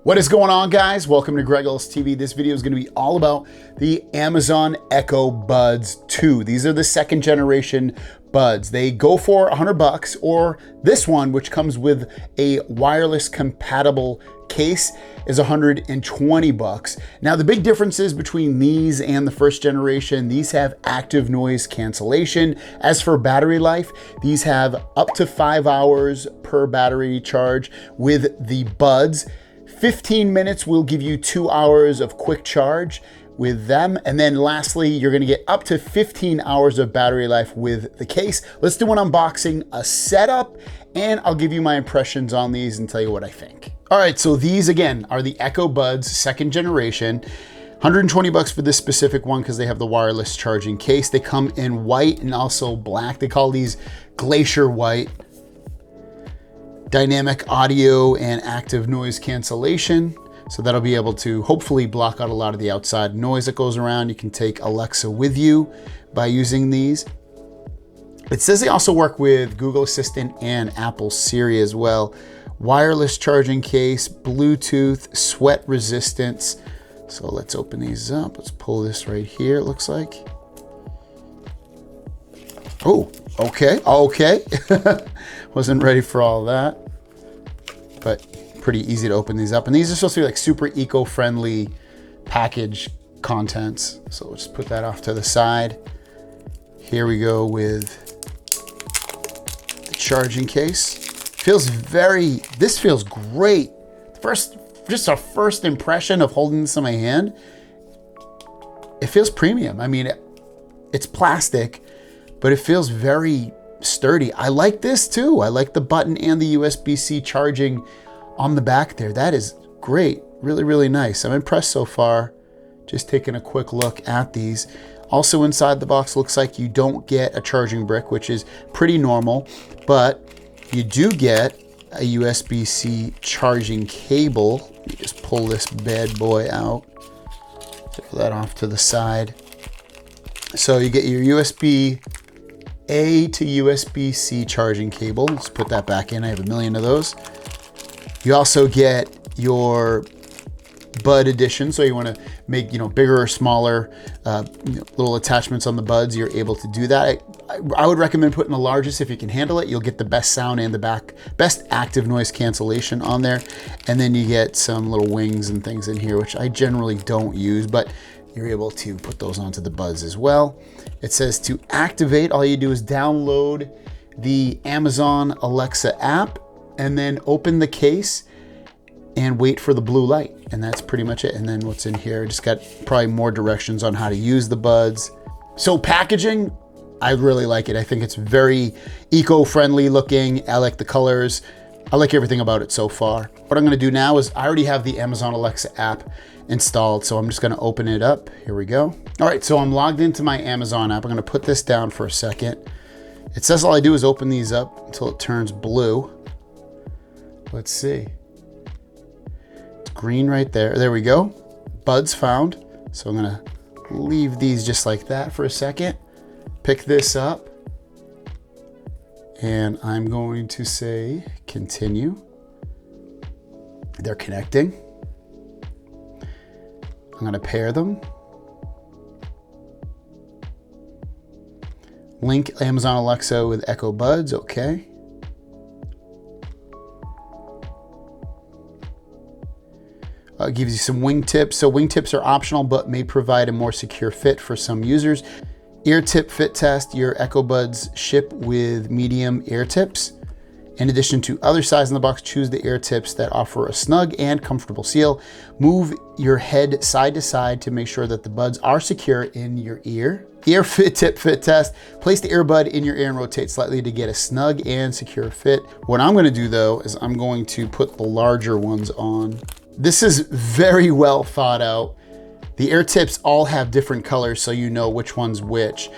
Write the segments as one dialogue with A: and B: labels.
A: What is going on, guys? Welcome to Greg Ellis TV. This video is going to be all about the Amazon Echo Buds 2. These are the second generation buds. They go for $100, or this one, which comes with a wireless compatible case, is $120. Now, the big differences between these and the first generation, these have active noise cancellation. As for battery life, these have up to 5 hours per battery charge with the buds. 15 minutes will give you 2 hours of quick charge with them. And then lastly, you're gonna get up to 15 hours of battery life with the case. Let's do an unboxing, a setup, and I'll give you my impressions on these and tell you what I think. All right, so these again are the Echo Buds second generation. $120 for this specific one because they have the wireless charging case. They come in white and also black. They call these Glacier White. Dynamic audio and active noise cancellation. So that'll be able to hopefully block out a lot of the outside noise that goes around. You can take Alexa with you by using these. It says they also work with Google Assistant and Apple Siri as well. Wireless charging case, Bluetooth, sweat resistance. So let's open these up. Let's pull this right here, it looks like. Oh, okay. Wasn't ready for all that, but pretty easy to open these up. And these are supposed to be like super eco-friendly package contents. So we'll just put that off to the side. Here we go with the charging case. This feels great. Just our first impression of holding this in my hand, it feels premium. I mean, it's plastic, but it feels very sturdy. I like this too. I like the button and the USB-C charging on the back there. That is great. Really, really nice. I'm impressed so far. Just taking a quick look at these. Also inside the box, looks like you don't get a charging brick, which is pretty normal, but you do get a USB-C charging cable. Let me just pull this bad boy out. Throw that off to the side. So you get your USB-A to USB-C charging cable. Let's put that back in. I have a million of those. You also get your bud edition. So you want to make, bigger or smaller little attachments on the buds. You're able to do that. I would recommend putting the largest if you can handle it. You'll get the best sound and the best active noise cancellation on there. And then you get some little wings and things in here, which I generally don't use, but you're able to put those onto the buds as well. It says to activate, all you do is download the Amazon Alexa app and then open the case and wait for the blue light. And that's pretty much it. And then what's in here, just got probably more directions on how to use the buds. So packaging, I really like it. I think it's very eco-friendly looking. I like the colors. I like everything about it so far. What I'm gonna do now is I already have the Amazon Alexa app installed, so I'm just gonna open it up. Here we go. All right, so I'm logged into my Amazon app. I'm gonna put this down for a second. It says all I do is open these up until it turns blue. Let's see. It's green right there. There we go. Buds found. So I'm gonna leave these just like that for a second. Pick this up. And I'm going to say continue. They're connecting. I'm going to pair them. Link Amazon Alexa with Echo Buds. Okay. It gives you some wingtips. So wingtips are optional, but may provide a more secure fit for some users. Ear tip fit test. Your Echo Buds ship with medium ear tips. In addition to other sizes in the box, choose the ear tips that offer a snug and comfortable seal. Move your head side to side to make sure that the buds are secure in your ear. Ear fit tip fit test. Place the earbud in your ear and rotate slightly to get a snug and secure fit. What I'm going to do though is I'm going to put the larger ones on. This is very well thought out. The ear tips all have different colors, so you know which one's which.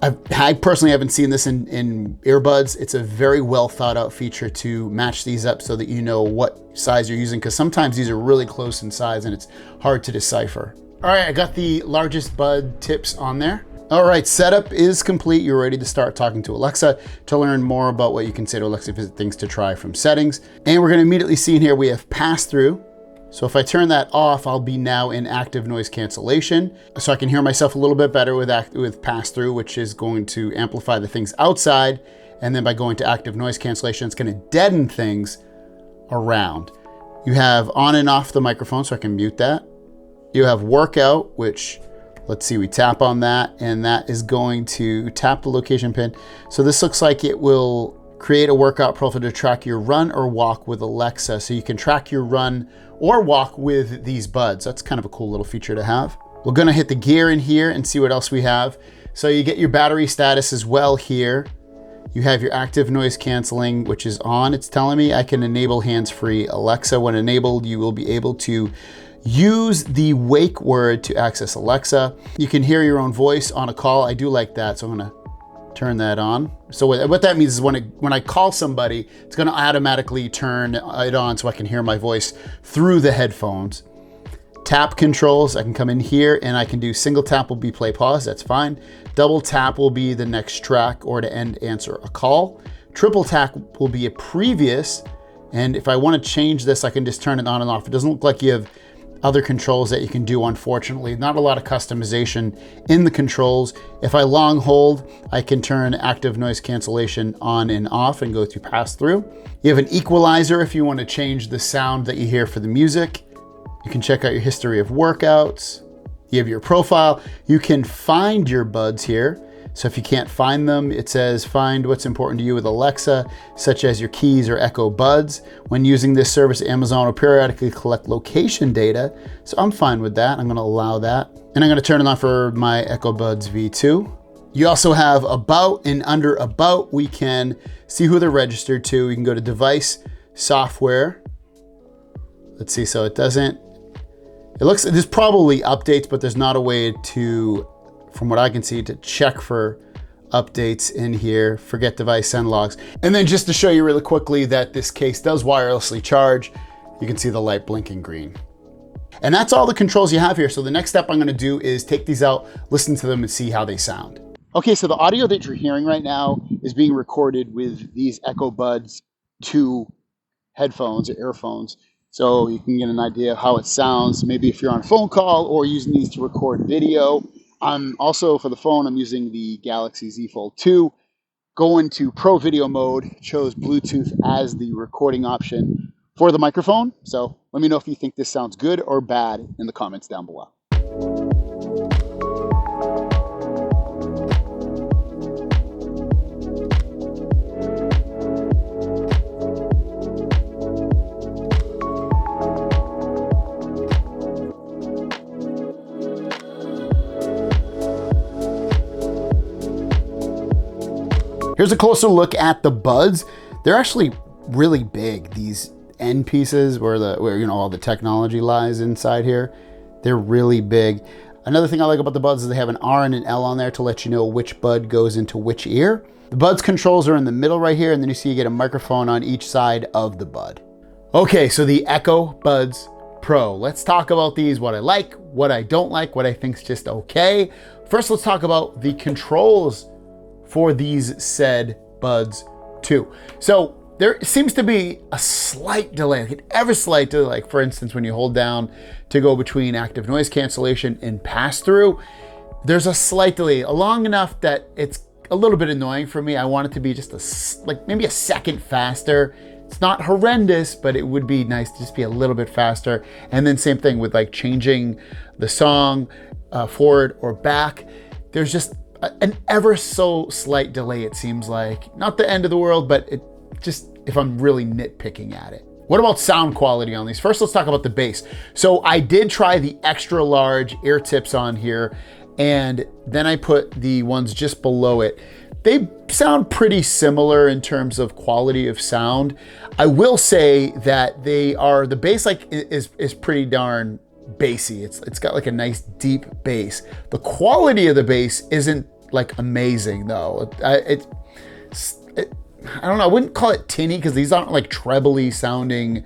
A: I personally haven't seen this in earbuds. It's a very well thought out feature to match these up so that you know what size you're using, because sometimes these are really close in size and it's hard to decipher. All right, I got the largest bud tips on there. All right, setup is complete. You're ready to start talking to Alexa. To learn more about what you can say to Alexa, visit things to try from settings. And we're gonna immediately see in here, we have pass-through. So if I turn that off, I'll be now in active noise cancellation. So I can hear myself a little bit better with pass-through, which is going to amplify the things outside. And then by going to active noise cancellation, it's going to deaden things around. You have on and off the microphone, so I can mute that. You have workout, which, let's see, we tap on that, and that is going to tap the location pin. So this looks like it will create a workout profile to track your run or walk with Alexa. So you can track your run or walk with these buds. That's kind of a cool little feature to have. We're gonna hit the gear in here and see what else we have. So you get your battery status as well here. You have your active noise canceling, which is on. It's telling me I can enable hands-free Alexa. When enabled, you will be able to use the wake word to access Alexa. You can hear your own voice on a call. I do like that, so I'm gonna turn that on. So what that means is when I call somebody, it's gonna automatically turn it on so I can hear my voice through the headphones. Tap controls, I can come in here and I can do single tap will be play pause, that's fine. Double tap will be the next track or to answer a call. Triple tap will be a previous, and if I wanna change this, I can just turn it on and off. It doesn't look like you have other controls that you can do, unfortunately. Not a lot of customization in the controls. If I long hold, I can turn active noise cancellation on and off and go to pass through. You have an equalizer if you want to change the sound that you hear for the music. You can check out your history of workouts. You have your profile. You can find your buds here. So if you can't find them, it says find what's important to you with Alexa, such as your keys or Echo Buds. When using this service, Amazon will periodically collect location data. So I'm fine with that. I'm gonna allow that. And I'm gonna turn it on for my Echo Buds V2. You also have about, and under about, we can see who they're registered to. We can go to device, software. Let's see, so it doesn't, it looks, there's probably updates, but there's not a way to, from what I can see, to check for updates in here. Forget device, send logs. And then just to show you really quickly that this case does wirelessly charge, you can see the light blinking green. And that's all the controls you have here. So the next step I'm gonna do is take these out, listen to them and see how they sound. Okay, so the audio that you're hearing right now is being recorded with these Echo Buds 2 headphones or earphones. So you can get an idea of how it sounds, maybe if you're on a phone call or using these to record video. I'm also, for the phone, I'm using the Galaxy Z Fold 2. Go into Pro Video mode, chose Bluetooth as the recording option for the microphone. So let me know if you think this sounds good or bad in the comments down below. Here's a closer look at the buds. They're actually really big. These end pieces where you know all the technology lies inside here, they're really big. Another thing I like about the buds is they have an R and an L on there to let you know which bud goes into which ear. The buds controls are in the middle right here, and then you see you get a microphone on each side of the bud. Okay, so the Echo Buds Pro. Let's talk about these, what I like, what I don't like, what I think's just okay. First, let's talk about the controls for these said Buds 2. So there seems to be a slight delay, like an ever slight delay. Like for instance, when you hold down to go between active noise cancellation and pass through, there's a slight delay, long enough that it's a little bit annoying for me. I want it to be just like maybe a second faster. It's not horrendous, but it would be nice to just be a little bit faster. And then same thing with like changing the song forward or back. There's just an ever so slight delay, it seems like. Not the end of the world, but it just, if I'm really nitpicking at it. What about sound quality on these? First, let's talk about the bass. So I did try the extra large ear tips on here, and then I put the ones just below it. They sound pretty similar in terms of quality of sound. I will say that the bass like is pretty darn bassy. It's got like a nice deep bass. The quality of the bass isn't like amazing though. I don't know, I wouldn't call it tinny because these aren't like trebly sounding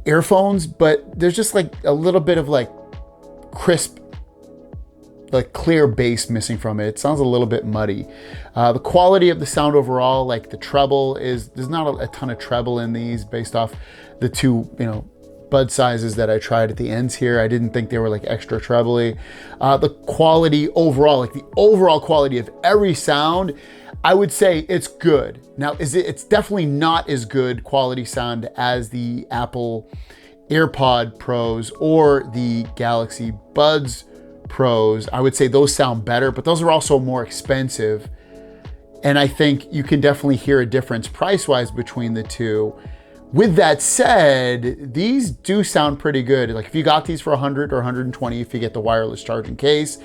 A: earphones, but there's just like a little bit of like crisp, like clear bass missing from it. It sounds a little bit muddy. The quality of the sound overall, like the treble there's not a ton of treble in these based off the two, bud sizes that I tried at the ends here. I didn't think they were like extra trebly. The quality overall, like the overall quality of every sound, I would say it's good. Now, it's definitely not as good quality sound as the Apple AirPod Pros or the Galaxy Buds Pros. I would say those sound better, but those are also more expensive. And I think you can definitely hear a difference price-wise between the two. With that said, these do sound pretty good. Like if you got these for 100 or 120, if you get the wireless charging case,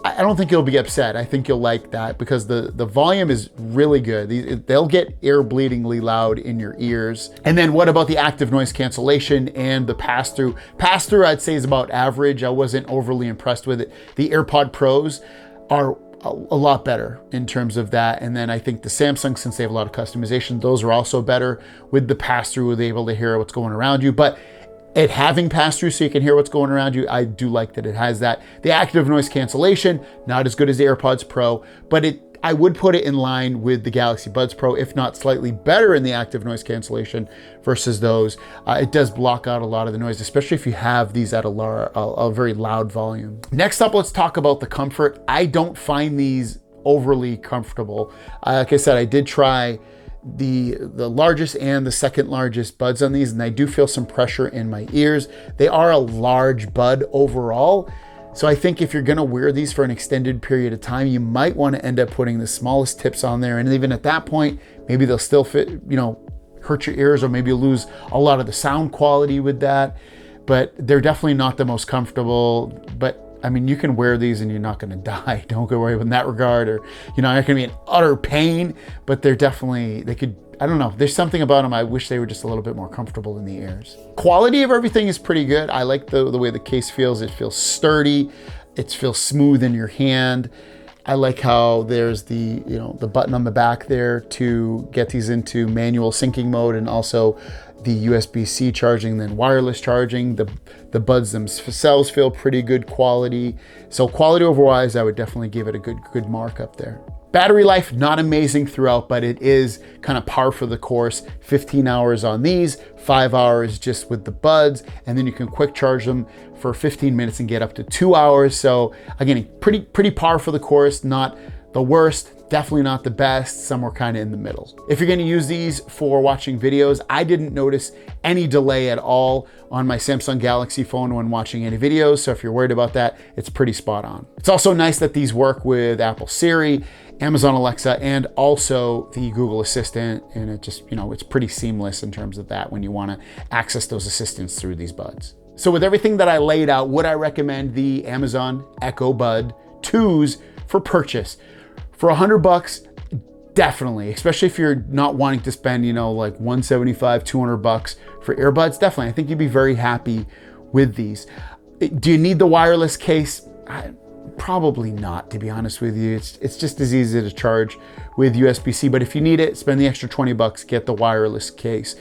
A: I don't think you'll be upset. I think you'll like that because the volume is really good. They'll get ear bleedingly loud in your ears. And then what about the active noise cancellation and the pass-through? Pass-through I'd say is about average. I wasn't overly impressed with it. The AirPod Pros are a lot better in terms of that. And then I think the Samsung, since they have a lot of customization, those are also better with the pass-through, they're able to hear what's going around you. But it having pass-through so you can hear what's going around you, I do like that it has that. The active noise cancellation, not as good as the AirPods Pro, but I would put it in line with the Galaxy Buds Pro, if not slightly better in the active noise cancellation versus those. It does block out a lot of the noise, especially if you have these at a very loud volume. Next up, let's talk about the comfort. I don't find these overly comfortable. Like I said, I did try the largest and the second largest buds on these, and I do feel some pressure in my ears. They are a large bud overall. So I think if you're gonna wear these for an extended period of time, you might wanna end up putting the smallest tips on there. And even at that point, maybe they'll still fit, hurt your ears, or maybe you'll lose a lot of the sound quality with that. But they're definitely not the most comfortable. But I mean, you can wear these and you're not gonna die. Don't go worry in that regard, or you're not gonna be in utter pain, but they could, I don't know. There's something about them. I wish they were just a little bit more comfortable in the ears. Quality of everything is pretty good. I like the way the case feels. It feels sturdy. It feels smooth in your hand. I like how there's the button on the back there to get these into manual syncing mode, and also the USB-C charging, then wireless charging. The buds themselves feel pretty good quality. So quality overall, I would definitely give it a good mark up there. Battery life, not amazing throughout, but it is kind of par for the course. 15 hours on these, 5 hours just with the buds, and then you can quick charge them for 15 minutes and get up to 2 hours. So again, pretty par for the course, not the worst, definitely not the best, somewhere kind of in the middle. If you're gonna use these for watching videos, I didn't notice any delay at all on my Samsung Galaxy phone when watching any videos. So if you're worried about that, it's pretty spot on. It's also nice that these work with Apple Siri, Amazon Alexa, and also the Google Assistant. And it just, it's pretty seamless in terms of that when you wanna access those assistants through these buds. So with everything that I laid out, would I recommend the Amazon Echo Bud 2s for purchase? For $100, definitely, especially if you're not wanting to spend, like $175, $200 for earbuds, definitely. I think you'd be very happy with these. Do you need the wireless case? Probably not, to be honest with you. It's just as easy to charge with USB-C, but if you need it, spend the extra $20, get the wireless case.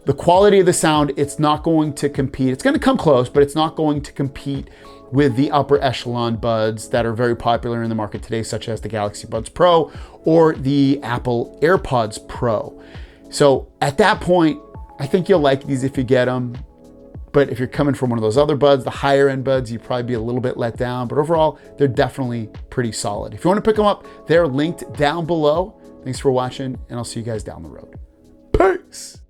A: The quality of the sound, it's not going to compete. It's gonna come close, but it's not going to compete with the upper echelon buds that are very popular in the market today, such as the Galaxy Buds Pro or the Apple AirPods Pro. So at that point, I think you'll like these if you get them. But if you're coming from one of those other buds, the higher end buds, you'd probably be a little bit let down. But overall, they're definitely pretty solid. If you want to pick them up, they're linked down below. Thanks for watching, and I'll see you guys down the road. Peace.